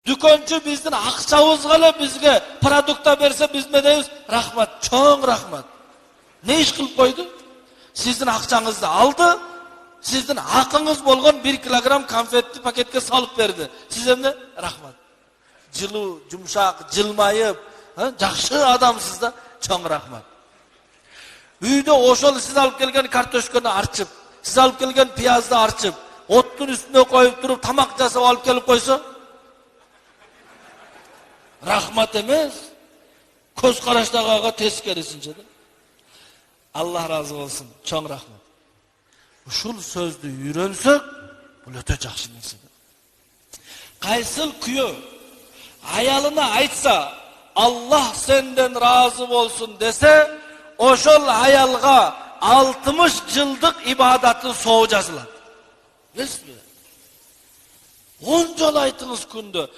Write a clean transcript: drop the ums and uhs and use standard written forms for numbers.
Дүкөнчü bizdin akçabızga ele bizge produkta berse biz ne deymiz? Rahmat, çoğun rahmat. Ne iş kılıp koydu? Sizdin akçanızdı aldı, sizdin hakkınız bolgon 1 kilogram konfetli paketke salıp verdi. Siz hem de rahmat. Жылу, жумшак, жылмайып, жакшы адамсыз да, чоң рахмат. Үйдө ошол сиз алып келген картошканы арчып, сиз алып келген пиязды арчып, оттун үстүнө коюп туруп, тамак жасап алып келип койсо, рахмат эмес, көз караштагыга тескерисинче да. Аллах разы болсун, чоң рахмат. Ушул сөздү үйрөнсөк, бул өтө жакшы нерсе. Кайсыл күйөө ayalına aytsa, Allah senden razı olsun dese, oşol ayalga 60 yıllık ibadatın soğucasılar. Resmi. 10 yol aytınız kundu.